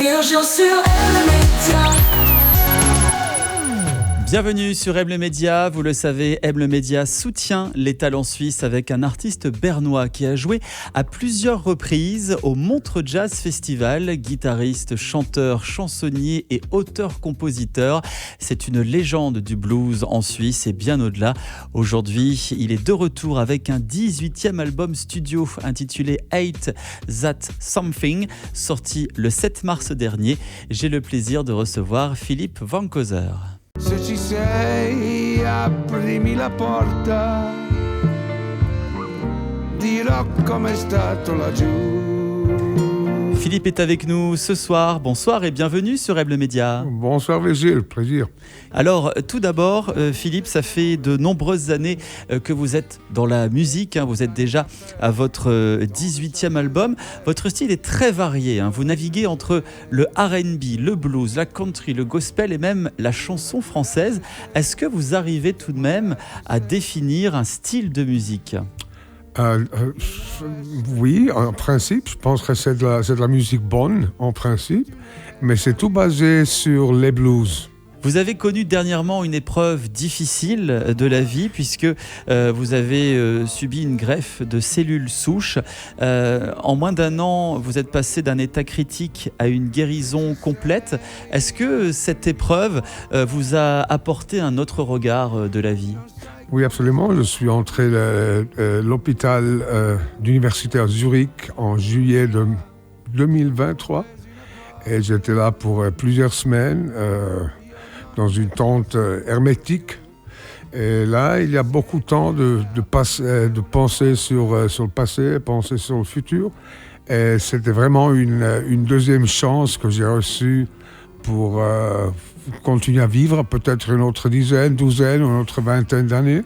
Virgile sur M Média. Bienvenue sur M Média, vous le savez, M Média soutient les talents suisses avec un artiste bernois qui a joué à plusieurs reprises au Montreux Jazz Festival, guitariste, chanteur, chansonnier et auteur-compositeur. C'est une légende du blues en Suisse et bien au-delà. Aujourd'hui, il est de retour avec un 18e album studio intitulé Ain't That Something, sorti le 7 mars dernier. J'ai le plaisir de recevoir Philippe Vancozer. Se ci sei, aprimi la porta, dirò com'è stato laggiù. Philippe est avec nous ce soir. Bonsoir et bienvenue sur M Média. Bonsoir Virgile, plaisir. Alors, tout d'abord, Philippe, ça fait de nombreuses années que vous êtes dans la musique. Vous êtes déjà à votre 18e album. Votre style est très varié. Vous naviguez entre le R&B, le blues, la country, le gospel et même la chanson française. Est-ce que vous arrivez tout de même à définir un style de musique ? Oui, en principe, je pense que c'est de la musique bonne, en principe, mais c'est tout basé sur les blues. Vous avez connu dernièrement une épreuve difficile de la vie puisque vous avez subi une greffe de cellules souches. En moins d'un an, vous êtes passé d'un état critique à une guérison complète. Est-ce que cette épreuve vous a apporté un autre regard de la vie ? Oui, absolument. Je suis entré à l'hôpital universitaire Zurich en juillet de 2023 et j'étais là pour plusieurs semaines dans une tente hermétique. Et là, il y a beaucoup de temps de penser sur le passé, penser sur le futur. Et c'était vraiment une deuxième chance que j'ai reçue pour continuer à vivre peut-être une autre douzaine, une autre vingtaine d'années.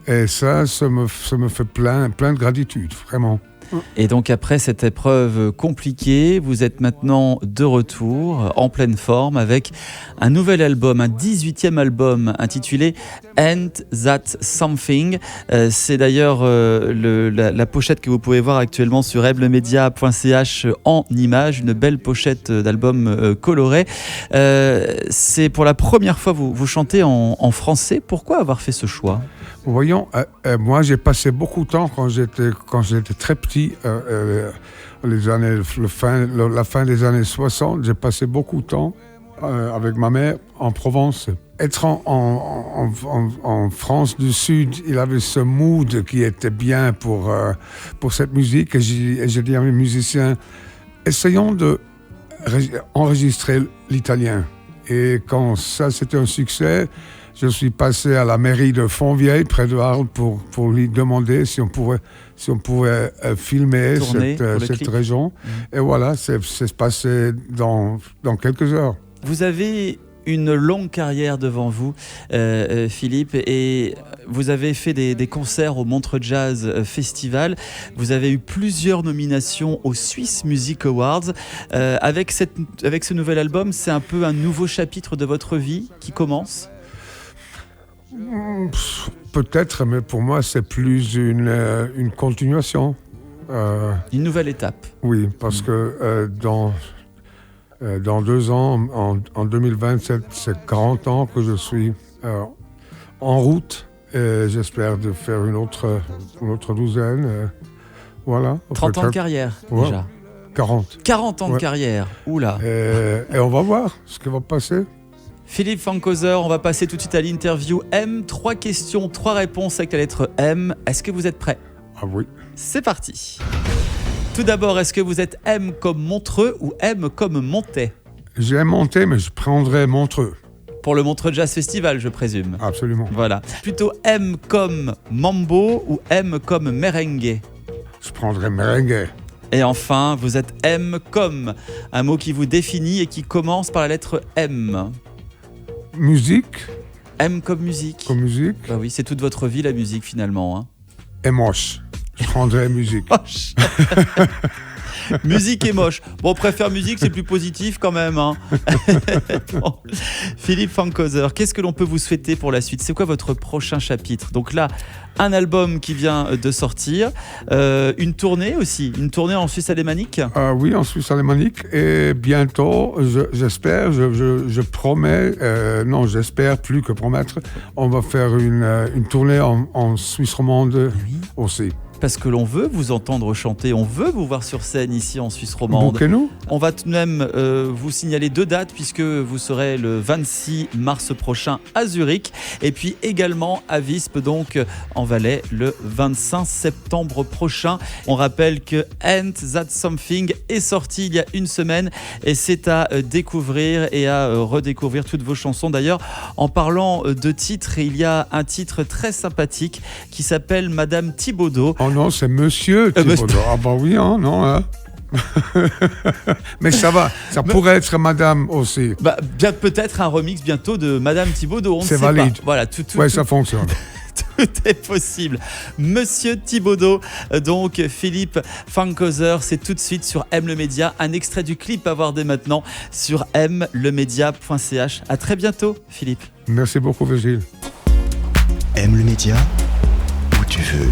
Et ça me fait plein de gratitude, vraiment. Et donc après cette épreuve compliquée, vous êtes maintenant de retour, en pleine forme, avec un nouvel album, un 18e album intitulé Ain't That Something. C'est d'ailleurs la pochette que vous pouvez voir actuellement sur eblemedia.ch en images, une belle pochette d'album coloré. C'est pour la première fois vous chantez en français. Pourquoi avoir fait ce choix ? Voyons, moi j'ai passé beaucoup de temps quand j'étais très petit, la fin des années 60, j'ai passé beaucoup de temps avec ma mère en Provence. Être en France du Sud, il avait ce mood qui était bien pour cette musique. Et j'ai dit à mes musiciens, essayons de enregistrer l'italien. Et quand ça c'était un succès, je suis passé à la mairie de Fontvieille, près de Arles, pour lui demander si on pouvait filmer cette région. Et voilà, c'est passé dans quelques heures. Vous avez une longue carrière devant vous, Philippe, et vous avez fait des concerts au Montreux Jazz Festival. Vous avez eu plusieurs nominations aux Swiss Music Awards. Avec ce nouvel album, c'est un peu un nouveau chapitre de votre vie qui commence ? Peut-être, mais pour moi, c'est plus une continuation. Une nouvelle étape. Oui, parce que dans 2 ans, en 2027, c'est 40 ans que je suis en route. Et j'espère de faire une autre douzaine. Voilà. 30 ans de carrière, ouais, déjà. 40. 40 ans de carrière. Oula. Et on va voir ce qui va passer. Philippe Vancozer, on va passer tout de suite à l'interview M. 3 questions, 3 réponses avec la lettre M. Est-ce que vous êtes prêts ? Ah oui. C'est parti. Tout d'abord, est-ce que vous êtes M comme Montreux ou M comme Montais ? J'ai monté, mais je prendrai Montreux. Pour le Montreux Jazz Festival, je présume. Absolument. Voilà. Plutôt M comme Mambo ou M comme Merengue ? Je prendrai Merengue. Et enfin, vous êtes M comme un mot qui vous définit et qui commence par la lettre M. Musique. M comme musique. Comme musique. Bah oui, c'est toute votre vie la musique finalement. Et moche. Je prendrai musique. Moche. Musique est moche. Bon, on préfère musique, c'est plus positif quand même. Hein. Bon. Philippe Fankhauser, qu'est-ce que l'on peut vous souhaiter pour la suite? C'est quoi votre prochain chapitre? Donc là, un album qui vient de sortir, une tournée aussi, une tournée en Suisse alémanique. Oui, en Suisse alémanique. Et bientôt, j'espère, je promets, non, j'espère plus que promettre, on va faire une tournée en Suisse romande aussi. Parce que l'on veut vous entendre chanter, on veut vous voir sur scène ici en Suisse romande. Bouquez-nous. On va tout de même vous signaler 2 dates puisque vous serez le 26 mars prochain à Zurich et puis également à Visp, donc en Valais, le 25 septembre prochain. On rappelle que Ain't That Something est sorti il y a une semaine et c'est à découvrir et à redécouvrir toutes vos chansons. D'ailleurs, en parlant de titres, il y a un titre très sympathique qui s'appelle Madame Thibaudeau. Oh non, c'est Monsieur Thibaudeau. Ah bah oui, hein, non, hein. Mais ça va, ça pourrait être Madame aussi. Bah, bien peut-être un remix bientôt de Madame Thibaudeau, on ne sait valide. pas. Voilà, tout, Ça fonctionne. tout est possible. Monsieur Thibaudeau, donc Philippe Fankhauser, c'est tout de suite sur M le Média. Un extrait du clip à voir dès maintenant sur mlemedia.ch. À très bientôt, Philippe. Merci beaucoup, Virgile. M le Média, où tu veux.